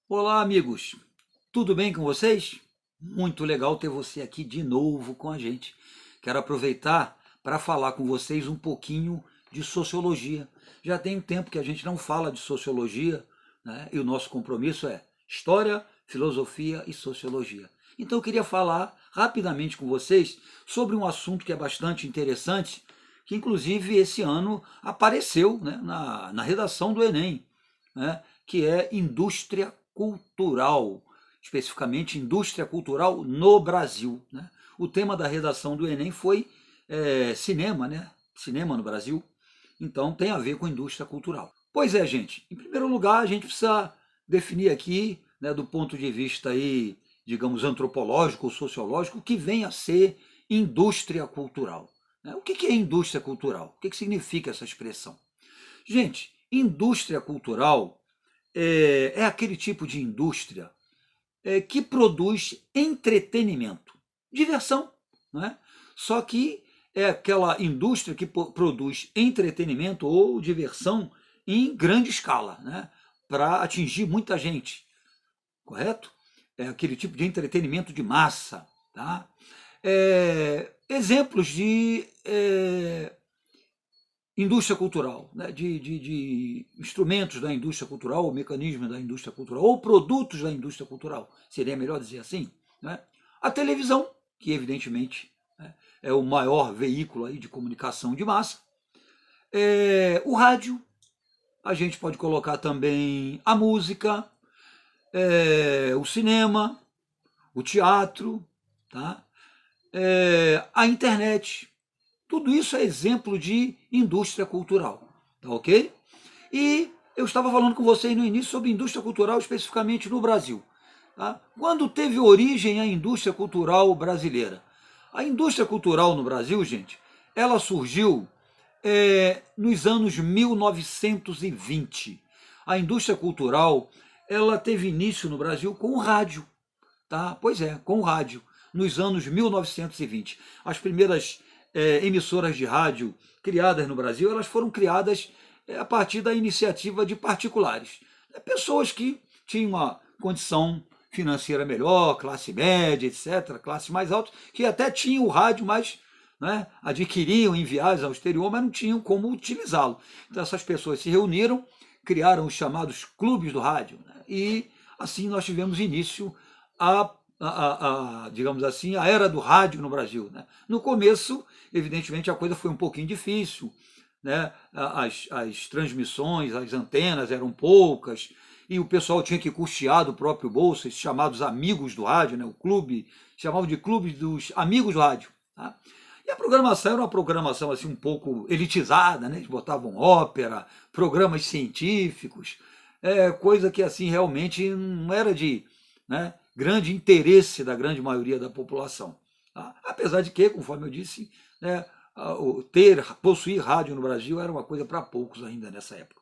Olá, amigos. Tudo bem com vocês? Muito legal ter você aqui de novo com a gente. Quero aproveitar para falar com vocês um pouquinho de sociologia. Já tem um tempo que a gente não fala de sociologia, né? E o nosso compromisso é história, filosofia e sociologia. Então eu queria falar rapidamente com vocês sobre um assunto que é bastante interessante, que inclusive esse ano apareceu, né, na redação do Enem, né, que é indústria cultural, especificamente indústria cultural no Brasil, né? O tema da redação do Enem foi cinema, né? Cinema no Brasil. Então tem a ver com indústria cultural. Pois é, gente. Em primeiro lugar, a gente precisa definir aqui, né, do ponto de vista aí, digamos, antropológico ou sociológico, o que vem a ser indústria cultural. Né? O que é indústria cultural? O que significa essa expressão? Gente, indústria cultural é aquele tipo de indústria que produz entretenimento, diversão, não é? Só que é aquela indústria que produz entretenimento ou diversão em grande escala, né? Para atingir muita gente, correto? É aquele tipo de entretenimento de massa, tá? Exemplos de indústria cultural, né, de instrumentos da indústria cultural, ou mecanismos da indústria cultural, ou produtos da indústria cultural, seria melhor dizer assim. Né? A televisão, que evidentemente, né, é o maior veículo aí de comunicação de massa. O rádio, a gente pode colocar também a música, o cinema, o teatro, tá? A internet. Tudo isso é exemplo de indústria cultural, tá ok? E eu estava falando com vocês no início sobre indústria cultural, especificamente no Brasil. Tá? Quando teve origem a indústria cultural brasileira? A indústria cultural no Brasil, gente, ela surgiu nos anos 1920. A indústria cultural, ela teve início no Brasil com o rádio, tá? Pois é, com o rádio, nos anos 1920. As primeiras emissoras de rádio criadas no Brasil, elas foram criadas a partir da iniciativa de particulares. Pessoas que tinham uma condição financeira melhor, classe média, etc., classes mais altas, que até tinham o rádio, mas, né, adquiriam em viagens ao exterior, mas não tinham como utilizá-lo. Então essas pessoas se reuniram, criaram os chamados clubes do rádio, né, e assim nós tivemos início digamos assim, a era do rádio no Brasil. Né? No começo, evidentemente, a coisa foi um pouquinho difícil, né? As transmissões, as antenas eram poucas, e o pessoal tinha que custear do próprio bolso, esses chamados amigos do rádio, né? O clube, chamavam de clube dos amigos do rádio. Tá? E a programação era uma programação assim um pouco elitizada, né? Eles botavam ópera, programas científicos, coisa que assim realmente não era de, né, grande interesse da grande maioria da população. Tá? Apesar de que, conforme eu disse, né, possuir rádio no Brasil era uma coisa para poucos ainda nessa época.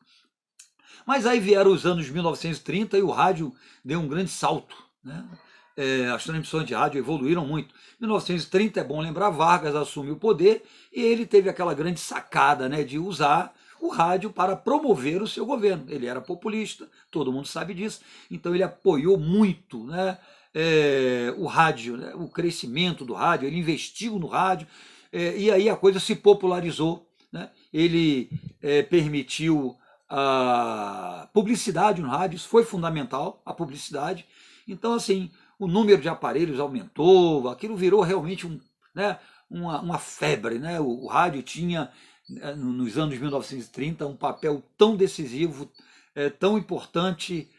Mas aí vieram os anos 1930 e o rádio deu um grande salto. Né? As transmissões de rádio evoluíram muito. Em 1930, é bom lembrar, Vargas assumiu o poder e ele teve aquela grande sacada, né, de usar o rádio para promover o seu governo. Ele era populista, todo mundo sabe disso, então ele apoiou muito, né, o rádio, né, o crescimento do rádio, ele investiu no rádio, e aí a coisa se popularizou. Né? Ele permitiu a publicidade no rádio, isso foi fundamental, a publicidade. Então, assim, o número de aparelhos aumentou, aquilo virou realmente né, uma febre. Né? O rádio tinha, nos anos 1930, um papel tão decisivo, tão importante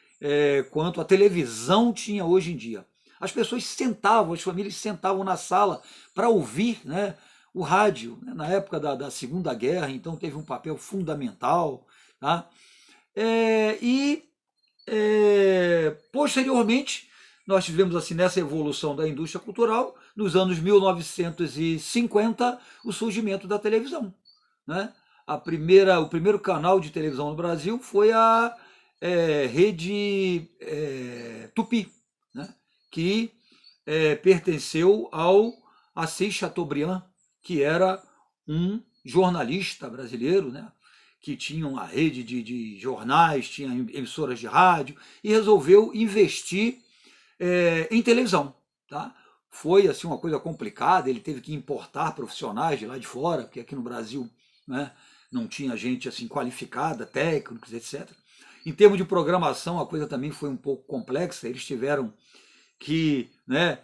quanto a televisão tinha hoje em dia. As pessoas sentavam, as famílias sentavam na sala para ouvir, né, o rádio. Né? Na época da Segunda Guerra, então teve um papel fundamental. Tá? Posteriormente, nós tivemos assim nessa evolução da indústria cultural, nos anos 1950, o surgimento da televisão. Né? O primeiro canal de televisão no Brasil foi a rede Tupi, né? Que pertenceu ao Assis Chateaubriand, que era um jornalista brasileiro, né? que tinham a rede de jornais, tinha emissoras de rádio, e resolveu investir em televisão. Tá? Foi assim uma coisa complicada, ele teve que importar profissionais de lá de fora, porque aqui no Brasil, né, não tinha gente assim qualificada, técnicos, etc. Em termos de programação, a coisa também foi um pouco complexa, eles tiveram que, né,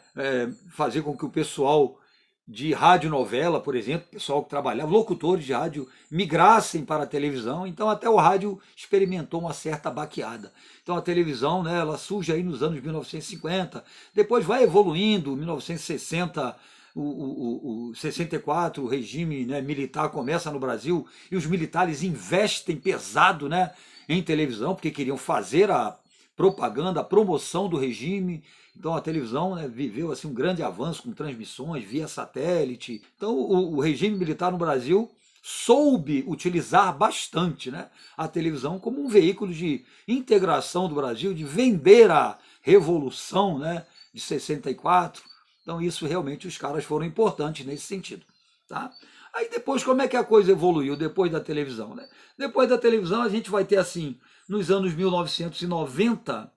fazer com que o pessoal de radionovela, por exemplo, pessoal que trabalhava, locutores de rádio, migrassem para a televisão. Então até o rádio experimentou uma certa baqueada. Então a televisão, né, ela surge aí nos anos 1950, depois vai evoluindo, 1960, o 64, o regime, né, militar começa no Brasil e os militares investem pesado, né, em televisão, porque queriam fazer a propaganda, a promoção do regime. Então a televisão, né, viveu assim um grande avanço com transmissões via satélite. Então o regime militar no Brasil soube utilizar bastante, né, a televisão como um veículo de integração do Brasil, de vender a revolução, né, de 64. Então isso realmente os caras foram importantes nesse sentido. Tá? Aí depois como é que a coisa evoluiu depois da televisão? Né? Depois da televisão a gente vai ter assim, nos anos 1990,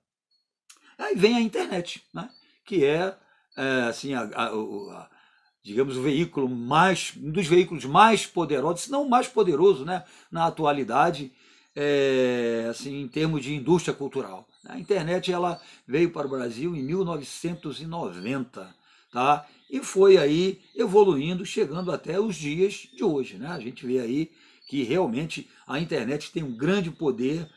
aí vem a internet, né? Que assim, digamos, o veículo mais, um dos veículos mais poderosos, se não o mais poderoso, né, na atualidade, assim, em termos de indústria cultural. A internet ela veio para o Brasil em 1990, tá? E foi aí evoluindo, chegando até os dias de hoje, né? A gente vê aí que realmente a internet tem um grande poder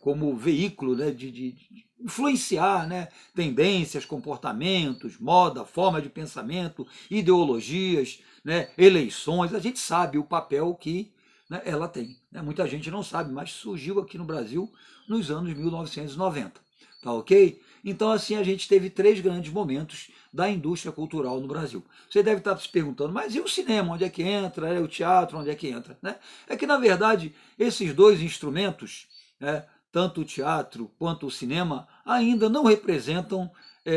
como veículo, né, de influenciar, né, tendências, comportamentos, moda, forma de pensamento, ideologias, né, eleições. A gente sabe o papel que, né, ela tem. Né? Muita gente não sabe, mas surgiu aqui no Brasil nos anos 1990. Tá ok? Então, assim, a gente teve 3 grandes momentos da indústria cultural no Brasil. Você deve estar se perguntando, mas e o cinema, onde é que entra? O teatro, onde é que entra? Né? É que, na verdade, esses 2 instrumentos, né, tanto o teatro quanto o cinema, ainda não representam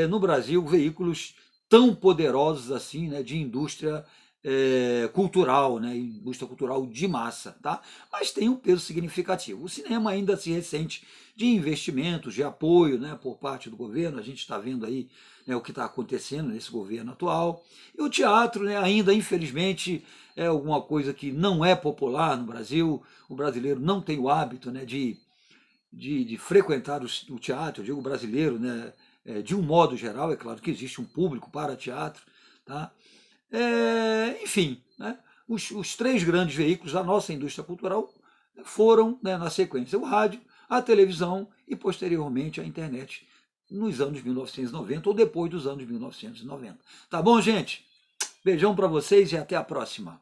no Brasil veículos tão poderosos assim, né, de indústria cultural, né, indústria cultural de massa, tá? Mas tem um peso significativo. O cinema ainda se ressente de investimentos, de apoio, né, por parte do governo. A gente está vendo aí, né, o que está acontecendo nesse governo atual. E o teatro, né, ainda infelizmente é alguma coisa que não é popular no Brasil. O brasileiro não tem o hábito, né, de frequentar o teatro, eu digo brasileiro, né, de um modo geral. É claro que existe um público para teatro, tá? Enfim, né, os 3 grandes veículos da nossa indústria cultural foram, né, na sequência, o rádio, a televisão e, posteriormente, a internet, nos anos 1990 ou depois dos anos 1990. Tá bom, gente? Beijão para vocês e até a próxima.